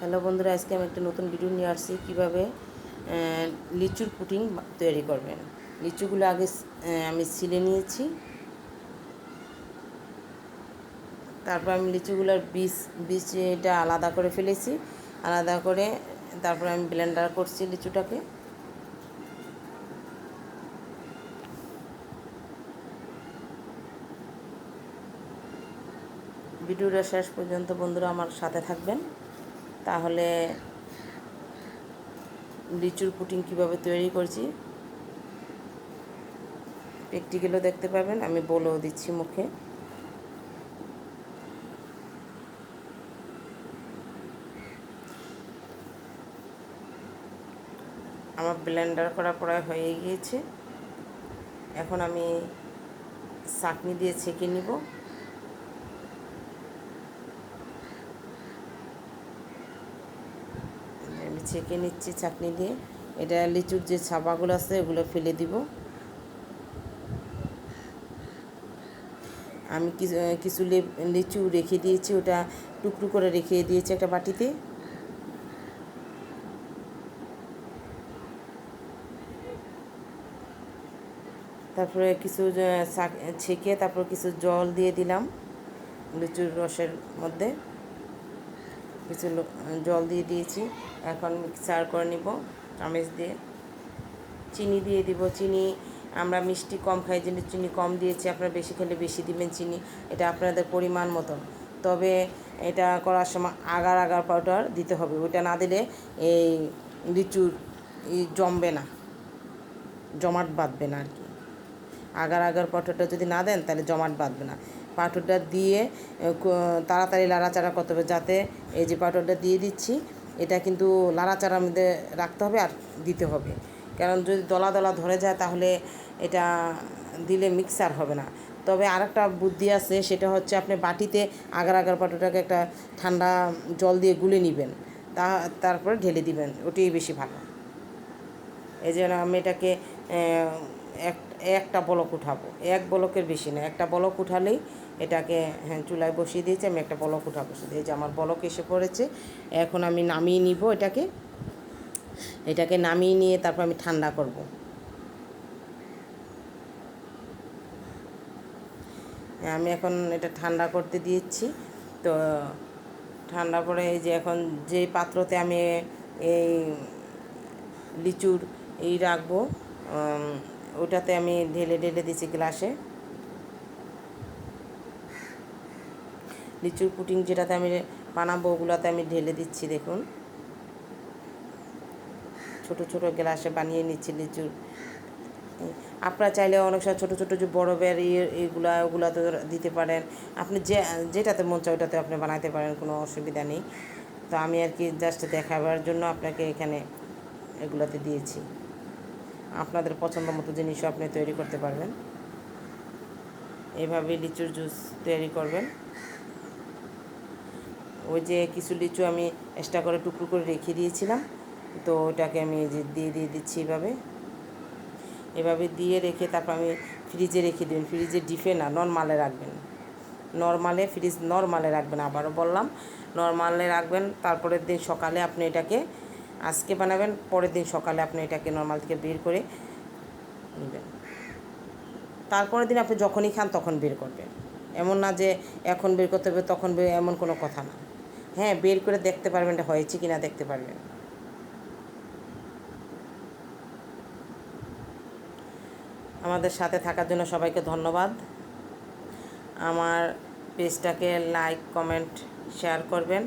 Hello বন্ধুরা, আজকে আমি একটা নতুন ভিডিও নিয়ে আসছি কীভাবে লিচুর পুডিং তৈরি করবেন। লিচুগুলো আগে আমি ছিলে নিয়েছি, তারপর আমি লিচুগুলোর বীজটা আলাদা করে ফেলেছি। আলাদা করে তারপর আমি ব্লেন্ডার করছি লিচুটাকে। ভিডিওটা শেষ পর্যন্ত বন্ধুরা আমার সাথে থাকবেন, তাহলে লিচুর পুডিং কীভাবে তৈরি করছি প্র্যাকটিক্যালও দেখতে পাবেন, আমি বলেও দিচ্ছি মুখে। আমার ব্লেন্ডার করা প্রায় হয়ে গিয়েছে। এখন আমি চাটনি দিয়ে ছেঁকে নিব। আমি ছেঁকে নিচ্ছি চাটনি দিয়ে। এটা লিচুর যে ছাপাগুলো আছে ওগুলো ফেলে দিব। আমি কিছু লিচু রেখে দিয়েছি, ওটা টুকরো করে রেখে দিয়েছি একটা বাটিতে। তারপরে কিছু ছেঁকে তারপর কিছু জল দিয়ে দিলাম লিচুর রসের মধ্যে, কিছু জল দিয়ে দিয়েছি। এখন মিক্সার করে নিব চামচ দিয়ে। চিনি দিয়ে দিব। চিনি আমরা মিষ্টি কম খাই, জন্য চিনি কম দিয়েছি, আপনারা বেশি খেলে বেশি দিবেন চিনি, এটা আপনাদের পরিমাণ মতো। তবে এটা করার সময় আগার আগার পাউডার দিতে হবে, ওইটা না দিলে এই লিচুর জমবে না, জমাট বাঁধবে না আর কি। আগার আগার পাউডারটা যদি না দেন তাহলে জমাট বাঁধবে না। পাউডারটা দিয়ে তাড়াতাড়ি লাড়াচাড়া করতে হবে, যাতে এই যে পাউডারটা দিয়ে দিচ্ছি এটা কিন্তু লাড়াচাড়ার মধ্যে রাখতে হবে আর দিতে হবে, কারণ যদি দলা দলা ধরে যায় তাহলে এটা দিলে মিক্সার হবে না। তবে আরেকটা বুদ্ধি আছে, সেটা হচ্ছে আপনি বাটিতে আগার আগার পাউডারটাকে একটা ঠান্ডা জল দিয়ে গুলে নেবেন, তারপরে ঢেলে দিবেন, ওটাই বেশি ভালো। এই জন্য আমি এটাকে একটা বলক উঠাবো, এক বলকের বেশি না, একটা বলক উঠালেই এটাকে চুলায় বসিয়ে দিয়েছি। আমি একটা বলক উঠাবো শুধু। এই যে আমার বলক এসে পড়েছে, এখন আমি নামিয়ে নিব এটাকে নামিয়ে নিয়ে তারপর আমি ঠান্ডা করব। আমি এখন এটা ঠান্ডা করতে দিয়েছি। তো ঠান্ডা করে এই যে এখন যে পাত্রতে আমি এই লিচুর রাখবো, ওটাতে আমি ঢেলে ঢেলে দিচ্ছি গ্লাসে। লিচুর পুডিং যেটাতে আমি বানাবো ওগুলোতে আমি ঢেলে দিচ্ছি। দেখুন, ছোট ছোট গ্লাসে বানিয়ে নিচ্ছি লিচুর। আপনারা চাইলে অনেক সময় ছোটো ছোটো যে বড় বেরি ওগুলোতে দিতে পারেন। আপনি যেটাতে মন চায় ওটাতে আপনি বানাতে পারেন, কোনো অসুবিধা নেই। তো আমি আর কি জাস্ট দেখাবার জন্য আপনাকে এখানে এগুলোতে দিয়েছি। আপনাদের পছন্দ মতো জিনিসও আপনি তৈরি করতে পারবেন। এভাবে লিচুর জুস তৈরি করবেন। ওই যে কিছু লিচু আমি এক্সট্রা করে টুকরো করে রেখে দিয়েছিলাম, তো ওটাকে আমি দিয়ে দিচ্ছি এভাবে দিয়ে রেখে তারপর আমি ফ্রিজে রেখে দেবেন। ফ্রিজে ডিপে না, নরমালে রাখবেন। নরমালে রাখবেন, আবারও বললাম নরমালে রাখবেন। তারপরের দিন সকালে আপনি এটাকে, আজকে বানাবেন, পরের দিন সকালে আপনি এটাকে নরমাল থেকে বের করে নেবেন। তারপরের দিন আপনি যখনই খান তখন বের করবেন, এমন না যে এখন বের করতে হবে তখন এমন কোনো কথা না। হ্যাঁ, বের করে দেখতে পারবেন এটা হয়েছে কি না দেখতে পারবেন। আমাদের সাথে থাকার জন্য সবাইকে ধন্যবাদ। আমার পেজটাকে লাইক, কমেন্ট, শেয়ার করবেন।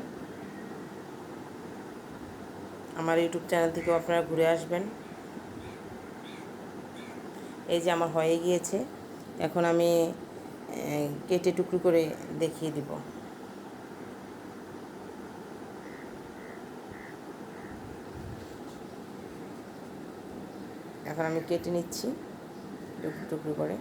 আমার ইউটিউব চ্যানেল থেকেও আপনারা ঘুরে আসবেন। এই যে আমার হয়ে গিয়েছে, এখন আমি কেটে টুকরো করে দেখিয়ে দিব। এখন আমি কেটে নিচ্ছি টুকরো টুকরো করে।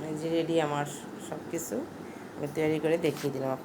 এই যে রেডি আমার সব কিছু আমি তৈরি করে দেখিয়ে দিলাম আপনাকে।